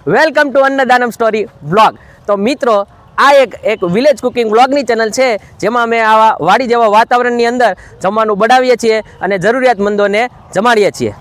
Welcome to Annadanam story vlog. તો મિત્રો આ એક વિલેજ કુકિંગ વ્લોગની ચેનલ છે જેમાં અમે આવા વાડી જેવા વાતાવરણની અંદર જમવાનું બનાવીએ છીએ અને જરૂરિયાતમંદોને જમાડીએ છીએ।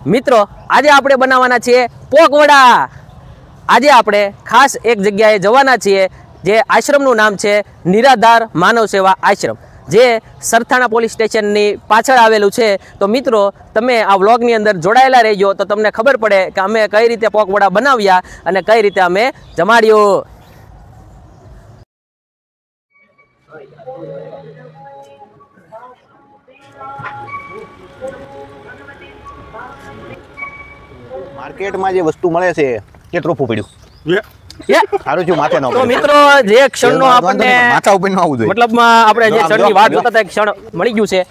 મિત્રો આજે આપણે બનાવવાના છીએ પોક વડા। આજે આપણે ખાસ એક જગ્યાએ જવાના છીએ જે આશ્રમનું નામ છે નિરાધાર માનવ સેવા આશ્રમ, જે સરથાણા પોલીસ સ્ટેશનની પાછળ આવેલું છે। તો મિત્રો તમે આ વ્લોગની અંદર જોડાયેલા રહેજો તો તમને ખબર પડે કે અમે કઈ રીતે પોક વડા બનાવ્યા અને કઈ રીતે અમે જમાડ્યું। માર્કેટમાં જે વસ્તુ મળે છે એ ત્રોફું પડ્યું સારું છું માથે ન તો મિત્રો જે ક્ષણનો આપણને માથા ઉપર ન આવવું જોઈએ, મતલબમાં આપણે જે ક્ષણની વાત જોતા હતા ક્ષણ મળી ગયું છે।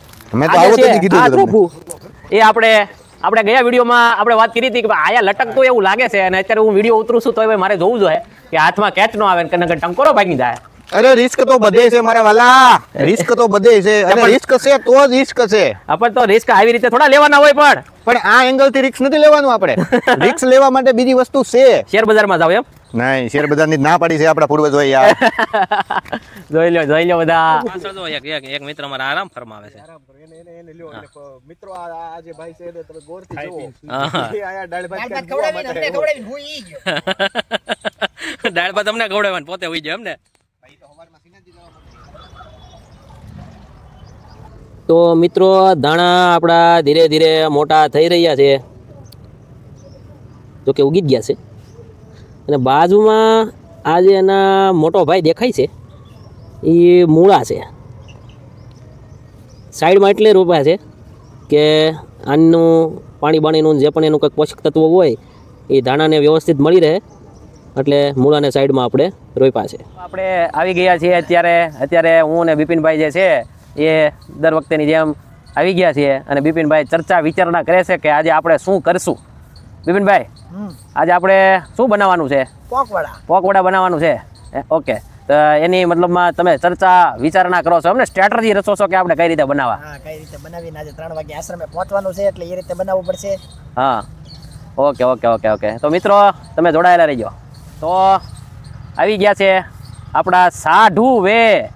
મેં તો આવો તો કીધું આ ત્રોફું એ આપણે ગયા વિડીયોમાં આપણે વાત કરી હતી કે આયા લટકતો એવું લાગે છે અને અત્યારે હું વિડીયો ઉતરું છું તો હવે મારે જોવું જોઈએ કે હાથમાં કેચ ન આવે ને ટંકોરો ભાગી જાય। અરે રિસ્ક તો બધે છે મારા વાલા, રિસ્ક તો બધે છે અને રિસ્ક છે તો જ રિસ્ક છે। આપણે તો રિસ્ક આવી રીતે થોડા લેવાના હોય, પણ આ એંગલ થી રિસ્ક નથી લેવાનું। આપણે રિસ્ક લેવા માટે બીજી વસ્તુ છે, શેર બજારમાં જાવ એમ નહીં, શેર બજાર ની ના પાડી છે આપણા પૂર્વજ હોય યાર। જોઈ લો બધા। એક મિત્ર મારા આરામ ફરમાવે છે। મિત્રો આ જે ભાઈ છે તમે ગોરથી જોવો આયા દાળ ભાત તમને ખવડાવવાનું પોતે હોઈ જાય એમ ને। તો મિત્રો દાણા આપણા ધીરે ધીરે મોટા થઈ રહ્યા છે, જો કે ઉગી જ ગયા છે અને બાજુમાં આ જે એના મોટો ભાઈ દેખાય છે એ મૂળા છે। સાઈડમાં એટલે રોપ્યા છે કે આનું પાણી બાણીનું જે પણ એનું કંઈક પોષક તત્વો હોય એ દાણાને વ્યવસ્થિત મળી રહે, એટલે મૂળાને સાઈડમાં આપણે રોપ્યા છે। આપણે આવી ગયા છીએ અત્યારે હું અને બિપિનભાઈ જે છે એ દર વખતેની જેમ આવી ગયા છીએ અને બિપિનભાઈ ચર્ચા વિચારણા કરે છે કે આજે આપણે શું કરશું। બિપિનભાઈ, આજે આપણે શું બનાવવાનું છે? પોક વડા બનાવવાનું છે। ઓકે, તો એની મતલબમાં તમે ચર્ચા વિચારણા કરો છો, અમને સ્ટ્રેટેજી રચો છો કે આપણે કઈ રીતે બનાવવા? હા, કઈ રીતે બનાવીને આજે 3 વાગે આશ્રમે પહોંચવાનું છે એટલે એ રીતે બનાવવું પડશે। હા, ઓકે। તો મિત્રો તમે જોડાયેલા રહીજો। તો આવી ગયા છે આપણા સાઢુ વે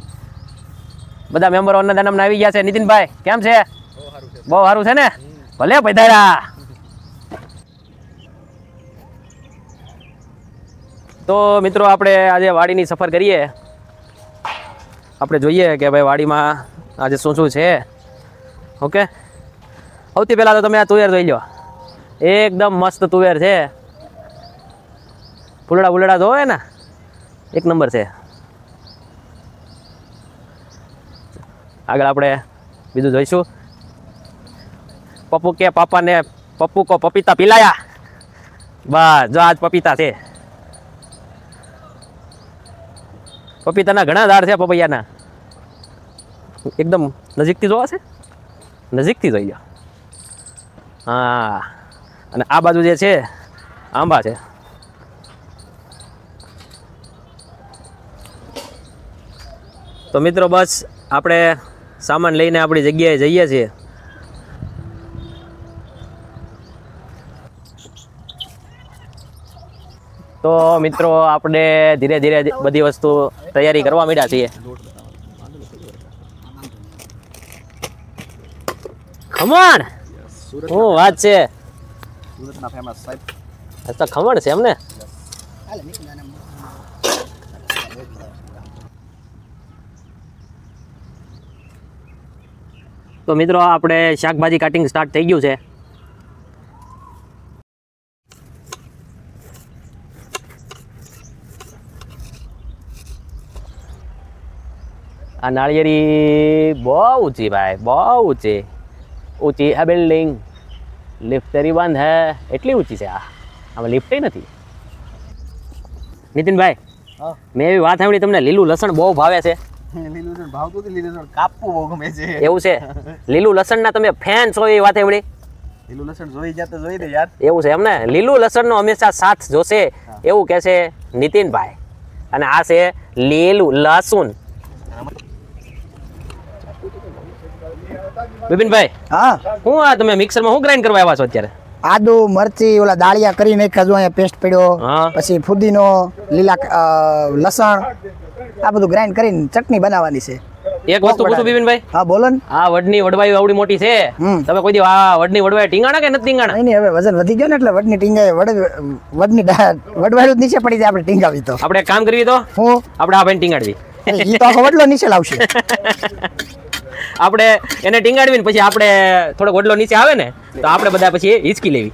બધા મેમ્બરો અન્નદાનમના આવી ગયા છે। નીતિનભાઈ કેમ છે? બહુ સારું છે ને? ભલે પધાર્યા। તો મિત્રો આપણે આજે વાડીની સફર કરીએ, આપણે જોઈએ કે ભાઈ વાડીમાં આજે શું છે। ઓકે, સૌથી પહેલાં તો તમે આ તુવેર જોઈ લો, એકદમ મસ્ત તુવેર છે, ફૂલડા જોવે ને એક નંબર છે। આગળ આપણે બીજું જોઈશું। પપ્પુ કે પાપાને પપ્પુ કો પપીતા પીલાયા, બસ જો આજ પપીતા છે। પપીતાના ઘણા ઝાડ છે, પપૈયાના એકદમ નજીકથી જોવા છે, નજીકથી જોઈ લો। હા, અને આ બાજુ જે છે આંબા છે। તો મિત્રો બસ આપણે સામાન લઈને આપણી જગ્યાએ જઈએ છીએ। તો મિત્રો આપણે ધીરે ધીરે બધી વસ્તુ તૈયારી કરવા માંડ્યા છીએ। ખમણ, શું વાત છે? સુરતના ફેમસ સાહેબ તો ખમણ છે એમને? તો મિત્રો આપણે શાકભાજી કટિંગ સ્ટાર્ટ થઈ ગયું છે। આ નાળિયેરી બહુ ઊંચી ભાઈ, બહુ ઊંચી આ બિલ્ડિંગ, લિફ્ટ તેરી બંધ હે, એટલી ઊંચી છે આમાં લિફ્ટ નથી। નીતિનભાઈ, મેં એવી વાત સાંભળી તમને લીલું લસણ બહુ ભાવે છે? લીલું લસણ ભાવતું નથી, લીલું લસણ કાપવું બહુ ગમે છે। એવું છે? લીલું લસણના તમે ફેન છો એવી વાત સાંભળી? લીલું લસણ જોઈ જાય તો જોઈ દે યાર। એવું છે એમને? લીલું લસણનો હંમેશા સાથ જોશે એવું કહે છે નીતિનભાઈ, અને આ છે લીલું લસણ। વિપિનભાઈ, હા હું આ તમે મિક્સરમાં હું ગ્રાઇન્ડ કરવા આવ્યા છો અત્યારે? આદુ મરચી ઓલા દાળિયા કરી નાખ્યા જો અહીંયા પેસ્ટ પડ્યો હા. પછી ફુદીનો લીલા લસણ આ બધું ગ્રાઇન્ડ કરીને ચટણી બનાવવાની છે એક વસ્તુ પૂછું બિપિનભાઈ, હા બોલો ને. આ વડની વડવાઈ આવડી મોટી છે, તમે કોઈ દી આ વડની વડવાઈ ટીંગાણા કે નથી ટીંગાણા? નહીં હવે વજન વધી ગયો ને એટલે વડની ટીંગાય વડની વડવાળું જ નીચે પડી જાય આપણે ટીંગાવી તો. આપણે એક કામ કરવી તો હું આપણે આ ભાઈને ટીંગાડવી. ઈ તો આખો વડલો નીચે લાવશે. આપણે એને ટીંગાડવી ને પછી આપણે થોડોક વડલો નીચે આવે ને તો આપણે બધા પછી હિચકી લેવી.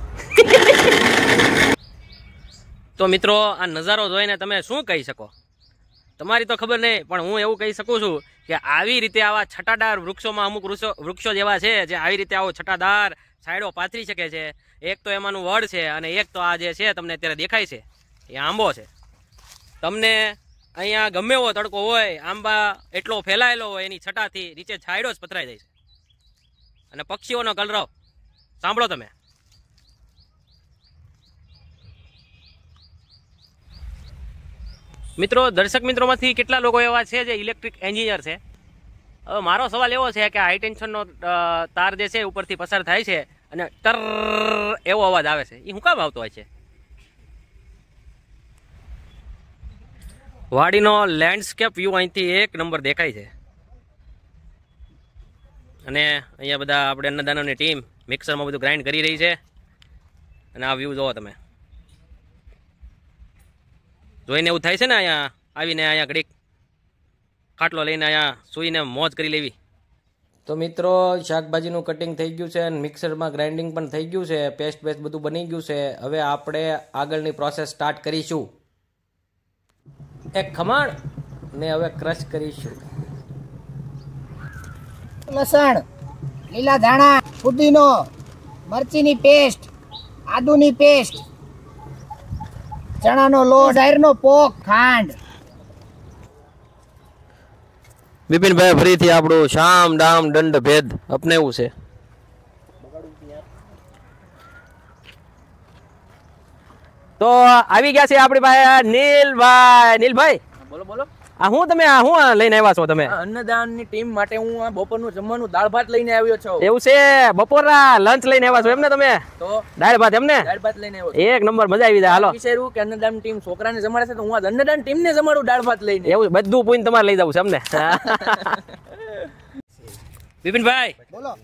તો મિત્રો આ નજારો જોઈને તમે શું કહી શકો? તમારી તો ખબર નહીં, પણ હું એવું કહી શકું છું કે આવી રીતે આવા છટાદાર વૃક્ષોમાં અમુક વૃક્ષો જેવા છે જે આવી રીતે આવો છટાદાર છાંયડો પાથરી શકે છે. એક તો એમાંનું વડ છે અને એક તો આ જે છે તમને અત્યારે દેખાય છે એ આંબો છે. તમને અહીંયા ગમે એવો તડકો હોય, આંબા એટલો ફેલાયેલો હોય એની છટાથી નીચે છાંયડો જ પથરાઈ જાય છે. અને પક્ષીઓનો કલરવ સાંભળો તમે. મિત્રો, દર્શક મિત્રોમાંથી કેટલા લોકો એવા છે જે ઇલેક્ટ્રિક એન્જિનિયર છે? હવે મારો સવાલ એવો છે કે હાઈ ટેન્શનનો તાર જે છે ઉપરથી પસાર થાય છે અને ટર એવો અવાજ આવે છે, એ શું કામ આવતો હોય છે? વાડીનો લેન્ડસ્કેપ વ્યૂ અહીંથી એક નંબર દેખાય છે. અને અહીંયા બધા આપણે અન્નદાનોની ટીમ મિક્સરમાં બધું ગ્રાઇન્ડ કરી રહી છે. અને આ વ્યૂ જુઓ તમે. જોઈને એવું થાય છે ને અહીંયા આવીને અહીંયા ઘડીક ખાટલો લઈને અહીંયા સૂઈને મોજ કરી લેવી. તો મિત્રો, શાકભાજીનું કટિંગ થઈ ગયું છે અને મિક્સરમાં ગ્રાઇન્ડિંગ પણ થઈ ગયું છે. પેસ્ટ બધું બની ગયું છે. હવે આપણે આગળની પ્રોસેસ સ્ટાર્ટ કરીશું. એક ખમણ ને હવે ક્રશ કરીશું. લસણ, લીલા ધાણા, ફુદીનો, મરચીની પેસ્ટ, આદુની પેસ્ટ, ચણાનો લોટ, ડાયરનો પોક, ખાંડ. બિપિનભાઈ ફરીથી આપણું શામ ડામ દંડ ભેદ અપનાવ્યું છે. તો આવી ગયા છે આપણી પાસે નીલભાઈ. નીલભાઈ, બોલો બોલો. આ હું તમે આ હું લઈને આવ્યા છો તમે? અન્નદાનની ટીમ માટે હું આ બપોરનું જમવાનું દાળ ભાત લઈને આવ્યો છું. એવું છે? બપોરના લંચ લઈને આવ્યા છો એમને તમે? તો દાળ ભાત એમને? દાળ ભાત લઈને આવ્યો એક નંબર, મજા આવી જાય. હાલો. વિચાર્યું કે અન્નદાન ટીમ છોકરાને જમાડે છે તો હું આ અન્નદાન ટીમને જમાડું દાળ ભાત લઈને. એવું બધું પૂઈને તમારે લઈ જવું છે એમને? બિપિનભાઈ, બોલો.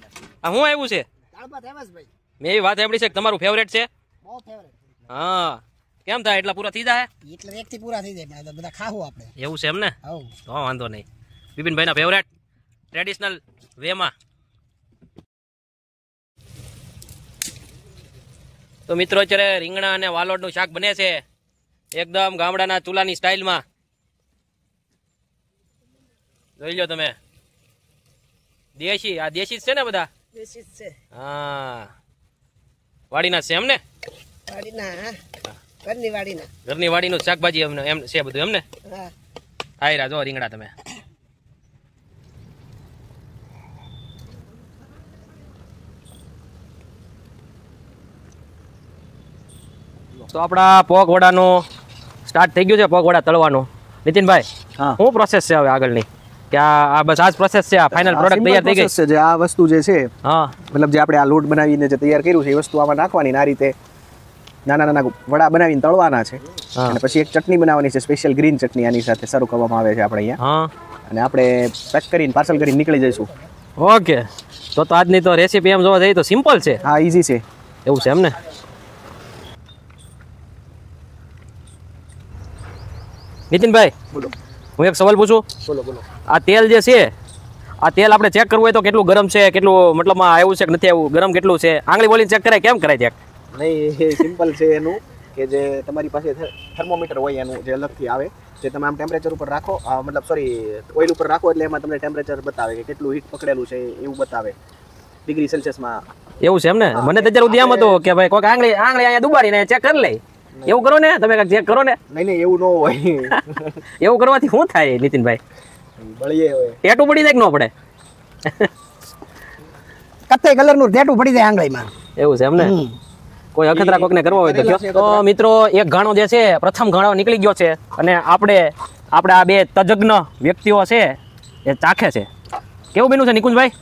આ હું આવ્યું છે? દાળ ભાત એમ જ ભાઈ. મેં એવી વાત સાંભળી છે કે તમારું ફેવરેટ છે. બહુ ફેવરેટ. હા, કેમ થાય એટલા પૂરા થઈ જાય? એટલે એકથી પૂરા થઈ જાય પણ બધા ખાવું આપણે. એવું છે એમને? હવ. તો વાંધો નહીં. બિપિનભાઈના ફેવરેટ ટ્રેડિશનલ વેમાં. તો મિત્રો, અત્યારે રીંગણા અને વાલોડનું શાક બને છે એકદમ ગામડાના ચૂલાની સ્ટાઇલમાં. જોઈ લો તમે. દેશી, આ દેશી જ છે ને બધા? દેશી જ છે. હા, વાડીના છે એમને? વાડીના, ઘરની વાડીના. ઘરની વાડીનું શાકભાજી એમને એમ છે બધું એમને? હા. આયરા જો રીંગણા તમે. તો આપણા પોક વડાનું સ્ટાર્ટ થઈ ગયું છે, પોક વડા તળવાનું. નીતિનભાઈ, હા. શું પ્રોસેસ છે હવે આગળની? કે આ બસ આ જ પ્રોસેસ છે? આ ફાઇનલ પ્રોડક્ટ તૈયાર થઈ ગઈ છે જે આ વસ્તુ જે છે, હા, મતલબ જે આપણે આ લોટ બનાવીને જે તૈયાર કર્યું છે એ વસ્તુ આમાં નાખવાની ને આ રીતે નાના નાના વડા બનાવીને તળવાના છે. હા. અને પછી એક ચટણી બનાવવાની છે, સ્પેશિયલ ગ્રીન ચટણી આની સાથે સર્વ કરવામાં આવે છે આપણે અહીંયા. હા. અને આપણે પેક કરીને પાર્સલ કરીને નીકળી જઈશું. ઓકે, તો આજની તો રેસીપી એમ જોવા જઈએ તો સિમ્પલ છે. હા, ઈઝી છે. એવું છે એમને? નીતિનભાઈ, બોલો હું એક સવાલ પૂછું? બોલો બોલો. આ તેલ જે છે, આ તેલ આપણે ચેક કરવું હોય તો કેટલું ગરમ છે, કેટલું મતલબમાં આવ્યું છે કે નથી આવ્યું, ગરમ કેટલું છે? આંગળી બોલીને ચેક કરાય? કેમ કરાય ચેક? નહીં, એ સિમ્પલ છે એનું કે જે તમારી પાસે થર્મોમીટર હોય એનું જે અલગથી આવે, જે તમે આમ ટેમ્પરેચર ઉપર રાખો, મતલબ સોરી ઓઇલ ઉપર રાખો એટલે એમાં તમને ટેમ્પરેચર બતાવે કે કેટલું હીટ પકડેલું છે એવું બતાવે ડિગ્રી સેલ્સિયસમાં. એવું છે એમને? મને તો અત્યારે સુધી એમ હતું કે ભાઈ કોઈક આંગળી અહીંયા દુબાડીને ચેક કરી લે. એવું કરો ને તમે, કાંઈક ચેક કરો ને. નહીં નહીં, એવું ન હોય. એવું કરવાથી શું થાય નીતિનભાઈ? બળીએ હોય. ટેટું પડી જાય કે ન પડે? કથ્થઈ કલરનું ટેટુ પડી જાય આંગળીમાં. એવું છે એમને? કોઈ અખતરા કોકને કરવો હોય તો કયો. તો મિત્રો, એક ઘાણો જે છે, પ્રથમ ઘાણો નીકળી ગયો છે અને આપણે આ બે તજજ્ઞ વ્યક્તિઓ છે એ ચાખે છે. કેવું બન્યું છે નિકુંજભાઈ?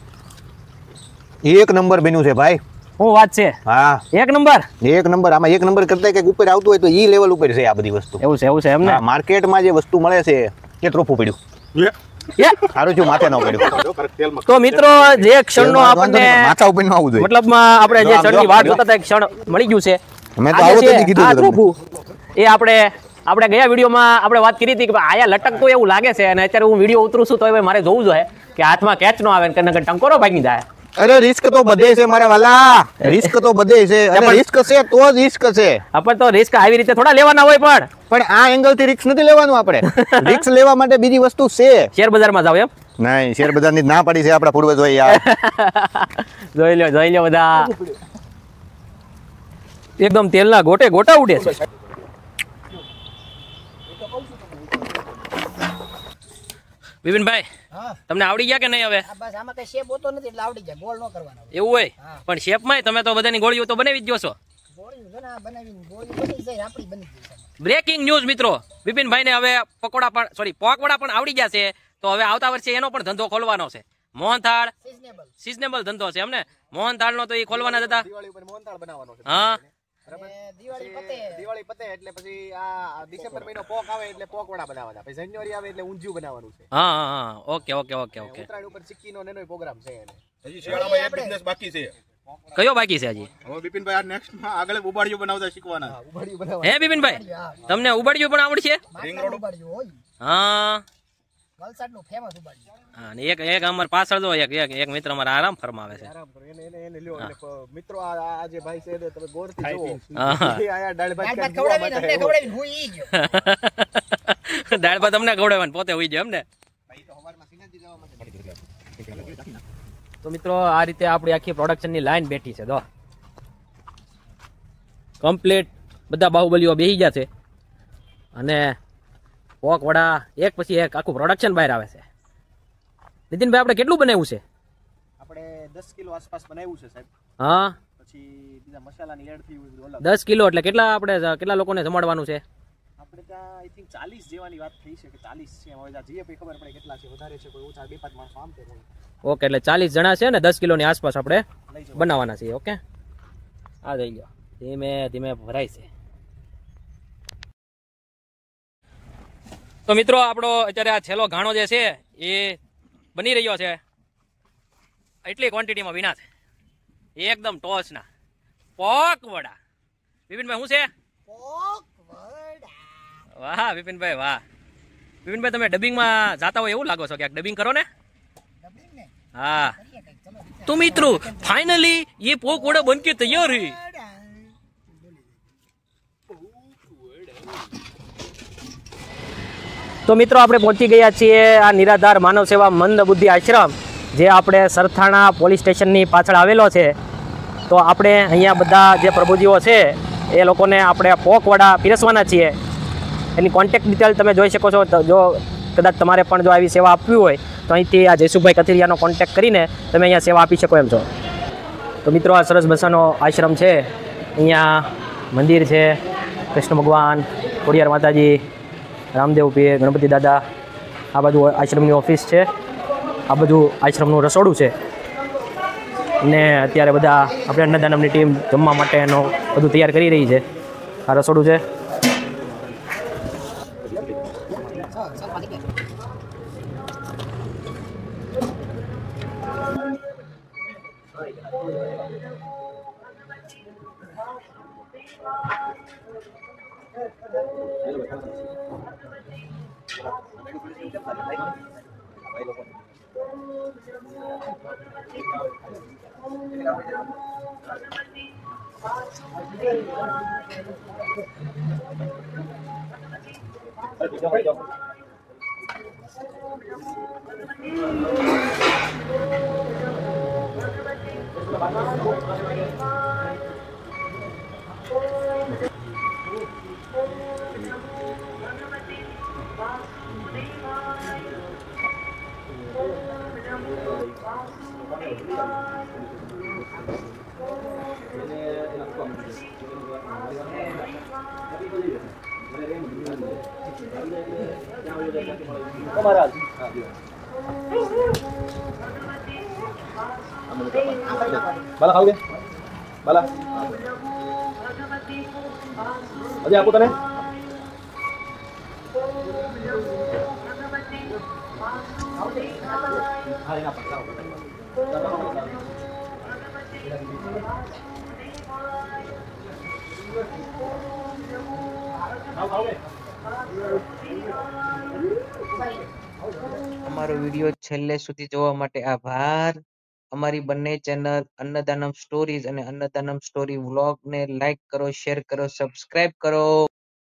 એક નંબર બન્યું છે ભાઈ. શું વાત છે? હા એક નંબર. એક નંબર. આમાં એક નંબર કરતા કંઈક ઉપર આવતું હોય તો ઈ લેવલ ઉપર છે આ બધી વસ્તુ. એવું છે એમ ને? માર્કેટમાં જે વસ્તુ મળે છે એ ત્રોફું પડ્યું. સારું છું માથે ન પડ્યું. તો મિત્રો જે ક્ષણનો આપણને માથા ઉપર ન આવવું જોઈએ. મતલબમાં આપણે જે ક્ષણની વાત જોતા હતા, એક ક્ષણ મળી ગયું છે. મેં તો આજે આવો તો છે નહીં કીધું આ હતું તમને. ત્રોફું. એ આપણે ગયા વિડીયોમાં આપણે વાત કરી હતી કે આયા લટકતો એવું લાગે છે, અને અત્યારે હું વિડીયો ઉતરું છું તો હવે મારે જોવું જોઈએ કે હાથમાં કેચ ન આવે ને ટંકોરો ભાગી જાય. અરે રિસ્ક તો બધે છે મારા વાલા, રિસ્ક તો બધે છે. અને રિસ્ક છે તો જ રિસ્ક છે. આપણે તો રિસ્ક આવી રીતે થોડા લેવાના હોય, પણ આ એંગલ થી રિસ્ક નથી લેવાનું આપણે. રિસ્ક લેવા માટે બીજી વસ્તુ છે. શેર બજારમાં જાવ એમ? નહીં, શેર બજાર ની ના પડી છે આપણા પૂર્વજ હોય યાર. જોઈ લો બધા એકદમ તેલના ગોટે ગોટા ઉડે છે. વિપિનભાઈ, તમને આવડી ગયા કે નહીં હવે? બસ આમાં કઈ શેપ હોતો નથી એટલે આવડી જાય, ગોળ ન કરવાનો. એવું હોય પણ શેપમાં તમે તો બધાની ગોળીઓ તો બનાવી જ જો છો. ગોળી જો ના બનાવીને ગોળી બની જાય, આપણી બની જાય. બ્રેકિંગ ન્યૂઝ મિત્રો, વિપિનભાઈને હવે પોકવડા પણ આવડી ગયા છે. તો હવે આવતા વર્ષે એનો પણ ધંધો ખોલવાનો છે. મોહનથાળ સિઝનેબલ ધંધો છે એમને. મોહનથાળ નો તો એ ખોલવાના હતા. દિવાળી ઉપર મોહનથાળ બનાવવાનો છે. હા, દિવાળી પતે એટલે પછી આ ડિસેમ્બર મહિનો પોક આવે એટલે પોક વડા બનાવવાના. પછી જાન્યુઆરી આવે એટલે ઊંધિયું બનાવવાનું છે. હા, ઓકે. ઉત્તરાયણ ઉપર ચીક્કીનો નેનો પ્રોગ્રામ છે એને. હજી શિયાળામાં એક બિઝનેસ બાકી છે. કયો બાકી છે હજી? હવે બિપિનભાઈ આ નેક્સ્ટ માં આગળ ઉબાડિયું બનાવતા શીખવાના. ઉભાડિયું બનાવવાનું. હે બિપિનભાઈ, તમને ઉબાડિયું પણ આવડે છે? રિંગ રોડ ઉબાડ્યું હોય, હા. વલસાડનું ફેમસ ઉબાડ્યું. હા, અને એક અમાર પાછળ જો એક મિત્ર અમારા આરામ ફરમાવે છે. આરામ કરો. એને લ્યો. એટલે મિત્રો આ જે ભાઈ છે તમે ગોરથી જુઓ. હા. એ આયા દાળ ભાત દાળ ભાત ખાઈને જોવા ખવડાવીને માટે અમને ખવડાવીને હું ઈ ગયો. દાળ ભાત તમને ખવડાવવાનું પોતે હોઈ જાય એમ ને? તો મિત્રો આ રીતે આપણી આખી પ્રોડક્શનની લાઈન બેઠી છે. જો કમ્પ્લીટ બધા બાહુબલીઓ બેસી ગયા છે, અને પોક વડા એક પછી એક આખું પ્રોડક્શન બહાર આવે છે. નીતિનભાઈ, આપણે કેટલું બનાવ્યું છે? આપણે 10 કિલો આસપાસ બનાવ્યું છે સાહેબ. હા, પછી બીજા મસાલાની એડ થઈ હોય અલગ. 10 કિલો એટલે કેટલા લોકોને જમાડવાનું છે? આપણે ત્યાં આઈ થિંક 40 જેવાની વાત થઈ છે કે 40 છે. હવે જીએ પછી ખબર પડે કેટલા છે, વધારે છે કોઈ ઓછા, 2-5 માણસો આમ તે હોય. ઓકે, એટલે 40 જણા છે ને 10 કિલોની આસપાસ આપણે બનાવવાના છીએ. ઓકે, આ જઈ લો. ધીમે ધીમે ભરાય છે. તો મિત્રો આપણો અત્યારે આ છેલ્લો ઘાણો જે છે એ બની રહ્યો છે. એટલી ક્વોન્ટિટીમાં વિના છે. એકદમ ટોચના પોક વડા. વિપિનભાઈ, શું છે? વાહ વિપિનભાઈ, વાહ. વિપિનભાઈ, તમે ડબિંગમાં જાતા હોય એવું લાગો છો, ક્યાંક ડબિંગ કરો ને? हाँ तो मित्रों फाइनली ये पोक वड़ा बन के तैयार है। तो मित्रों આપણે પહોંચી ગયા છીએ આ નિરાધાર માનવ સેવા મંદ બુદ્ધિ આશ્રમ, જે આપણે સરથાણા પોલીસ સ્ટેશનની પાછળ આવેલો છે. તો આપણે અહીંયા બધા જે પ્રભુજીઓ છે એ લોકોને આપણે પોક વડા પીરસવાના છીએ. એની કોન્ટેક્ટ ડિટેલ તમે જોઈ શકો છો. જો કદાચ તમારે પણ જો આવી સેવા આપવી હોય તો અહીંથી આ જયસુભાઈ કથિરિયાનો કોન્ટેક્ટ કરીને તમે અહીંયા સેવા આપી શકો એમ છો. તો મિત્રો આ સરસ મજાનો આશ્રમ છે. અહીંયા મંદિર છે, કૃષ્ણ ભગવાન, ખોડિયાર માતાજી, રામદેવ પીર, ગણપતિ દાદા. આ બાજુ આશ્રમની ઓફિસ છે, આ બધું આશ્રમનું રસોડું છે. ને અત્યારે બધા આપણે અન્નદાનમની ટીમ જમવા માટેનો બધું તૈયાર કરી રહી છે. આ રસોડું છે. બાલા હજી આપું તને અમારો વિડીયો છેલ્લે સુધી જોવા માટે આભાર. અમારી બંને ચેનલ અન્નદાનમ સ્ટોરીઝ અને અન્નદાનમ સ્ટોરી વ્લોગ ને લાઈક કરો, શેર કરો, સબસ્ક્રાઇબ કરો.